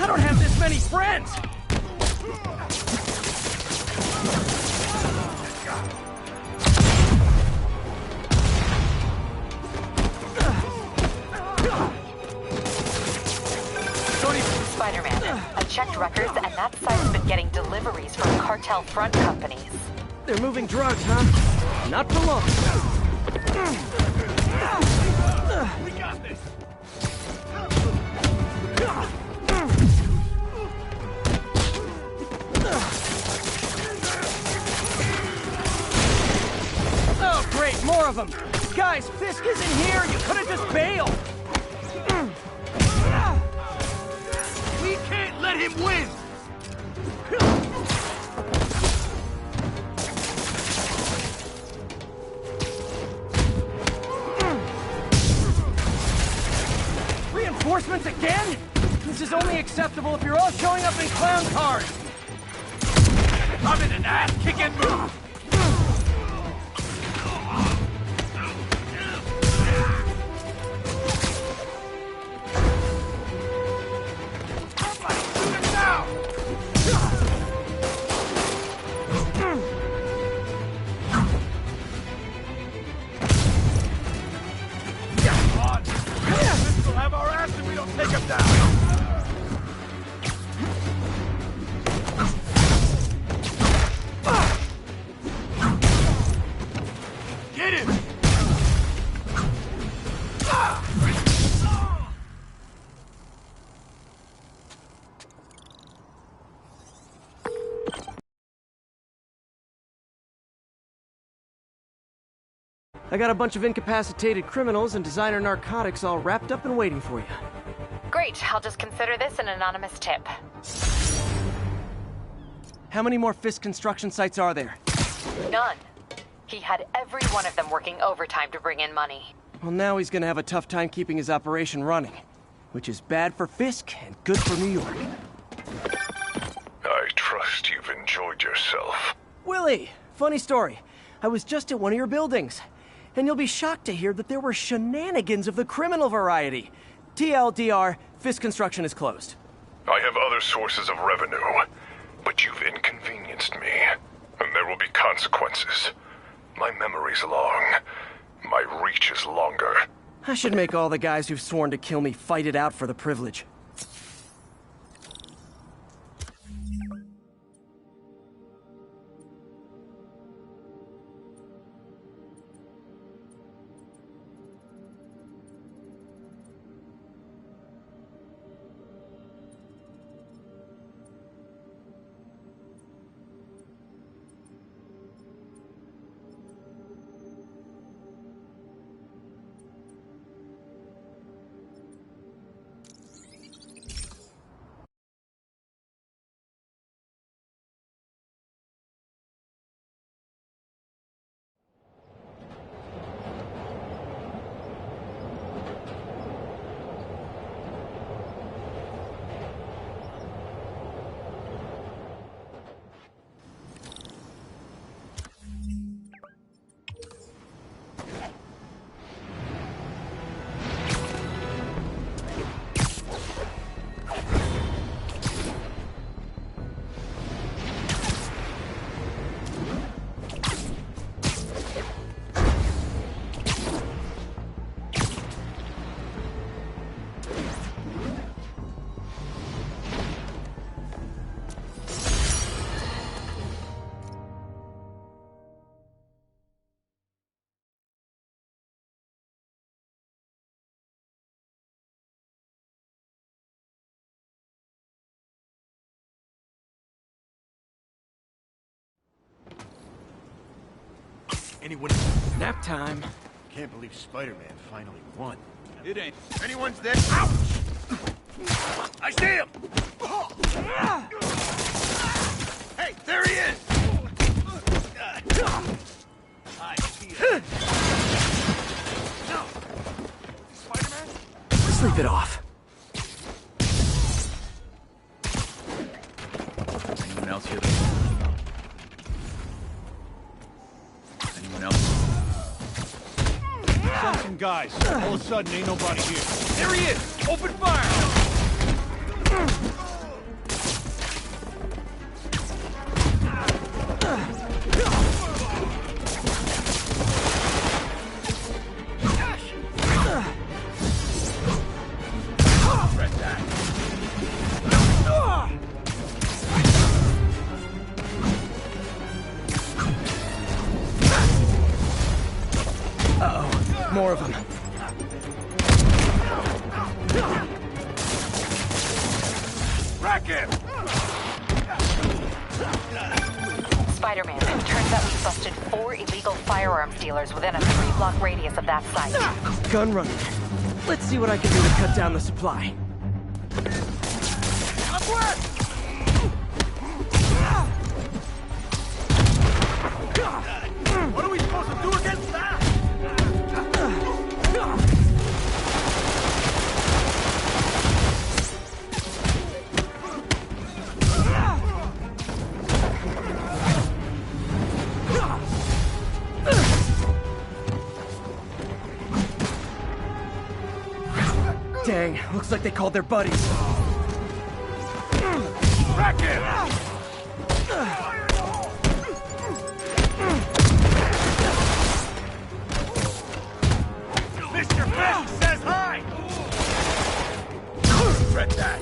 I don't have this many friends! Spider-Man, I checked records and that site's been getting deliveries from cartel front companies. They're moving drugs, huh? Not for long. We got this! Oh, great, more of them! Guys, Fisk isn't here! You could have just bailed! We can't let him win! Reinforcements again? This is only acceptable if you're all showing up in clown cars! I'm in an ass-kicking mood! Somebody shoot him now! Come on! This will have our ass if we don't take him down! Get him! I got a bunch of incapacitated criminals and designer narcotics all wrapped up and waiting for you. Great, I'll just consider this an anonymous tip. How many more Fisk construction sites are there? None. He had every one of them working overtime to bring in money. Well, now he's gonna have a tough time keeping his operation running. Which is bad for Fisk and good for New York. I trust you've enjoyed yourself. Willie, funny story. I was just at one of your buildings. And you'll be shocked to hear that there were shenanigans of the criminal variety. TLDR, Fisk Construction is closed. I have other sources of revenue, but you've inconvenienced me, and there will be consequences. My memory's long. My reach is longer. I should make all the guys who've sworn to kill me fight it out for the privilege. Anyone? Nap time. Can't believe Spider-Man finally won. It ain't. Anyone's there? Ouch! I see him! Hey, there he is! I see him. No! Spider-Man? Sleep it off. Anyone else here? Anyone else? Send some guys. All of a sudden, ain't nobody here. There he is! Open fire! Uh-oh, more of them. Rack him! Spider-Man, it turns out we busted 4 illegal firearms dealers within a 3-block radius of that site. Gun running. Let's see what I can do to cut down the supply. What are we supposed to do against that? Dang, looks like they called their buddies. Rack him! Mr. Fish says hi! Regret that.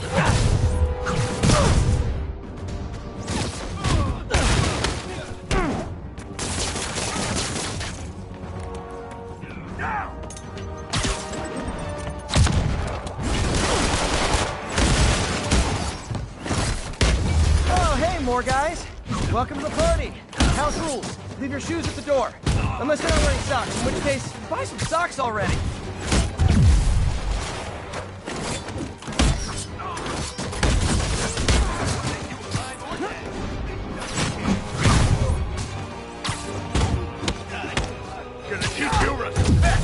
Now! Oh, hey, more guys. Welcome to the party. House rules. Leave your shoes at the door. Unless you're not wearing socks, in which case, buy some socks already. Gonna teach you respect!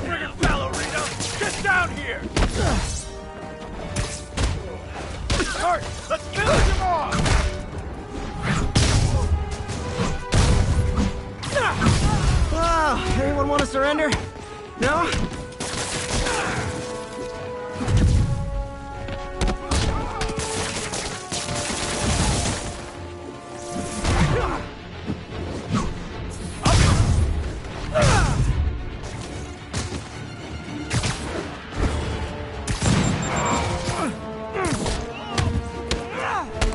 Bring it, ballerina! Get down here! Hurt! Let's finish him off! Wow, anyone want to surrender? No?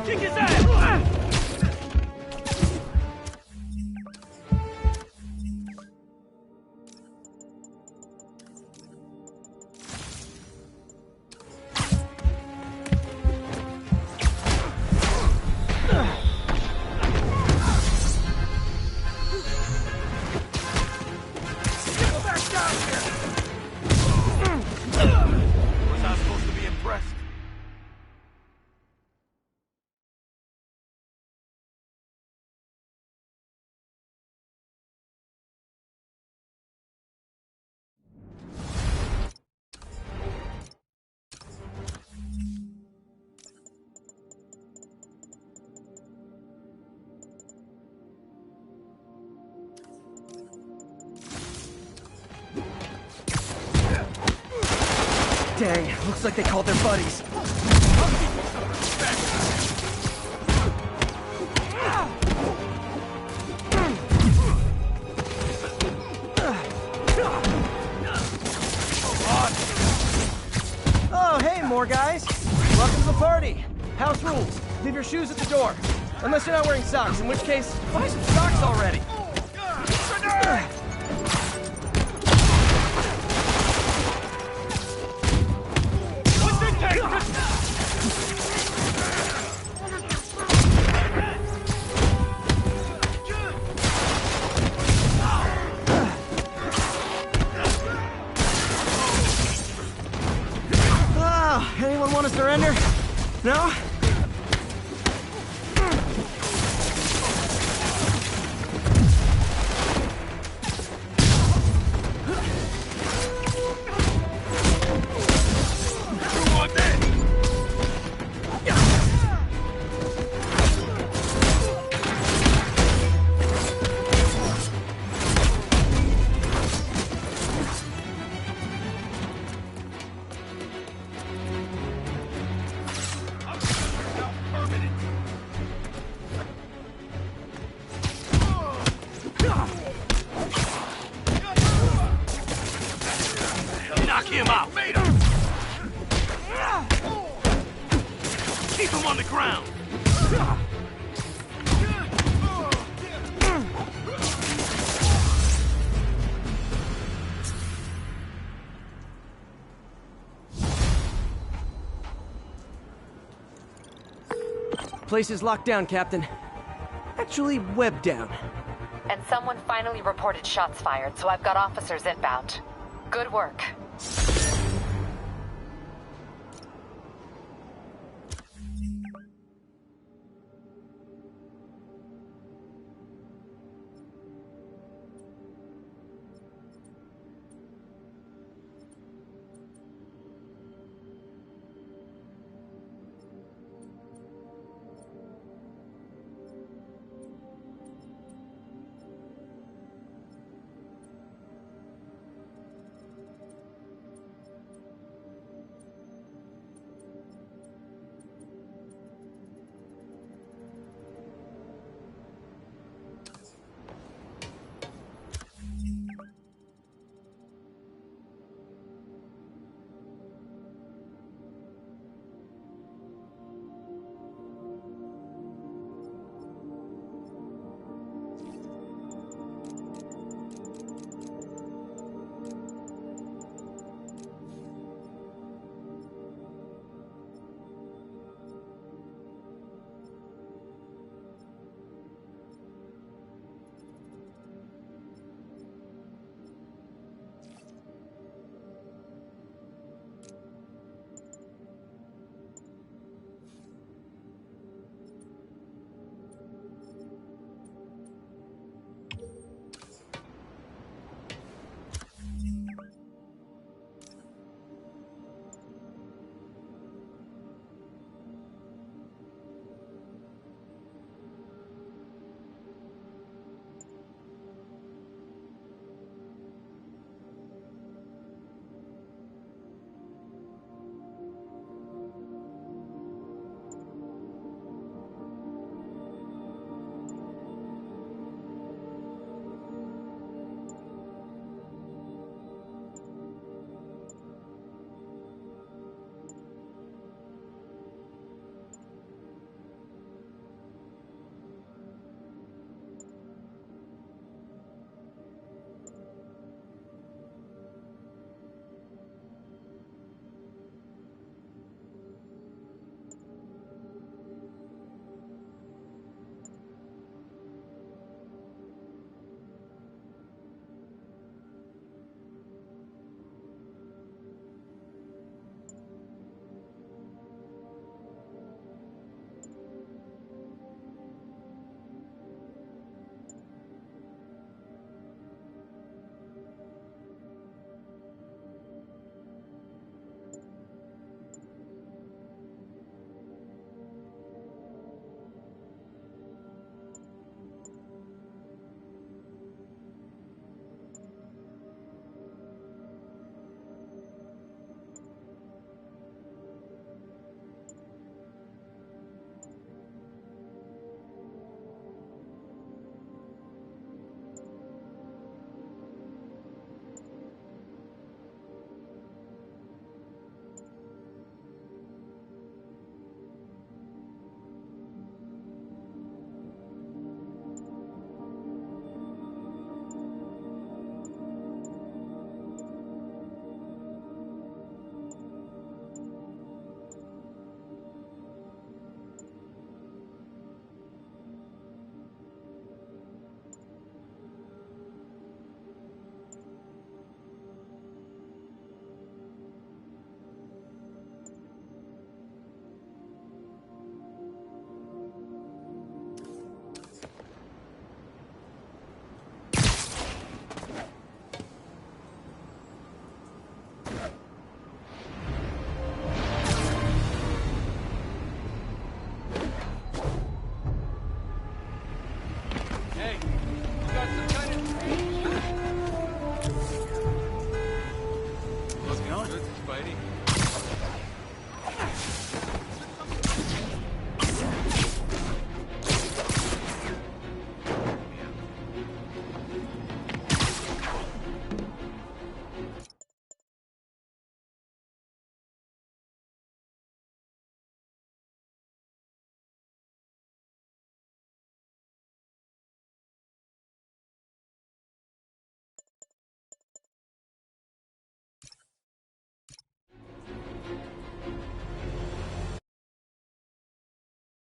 Kick his ass! Get back down here! Was I supposed to be impressed? Dang, looks like they called their buddies. Oh, hey, more guys. Welcome to the party. House rules. Leave your shoes at the door. Unless you're not wearing socks, in which case, buy some socks already. What's it take? down! Place is locked down, Captain. Actually, webbed down. And someone finally reported shots fired, so I've got officers inbound. Good work.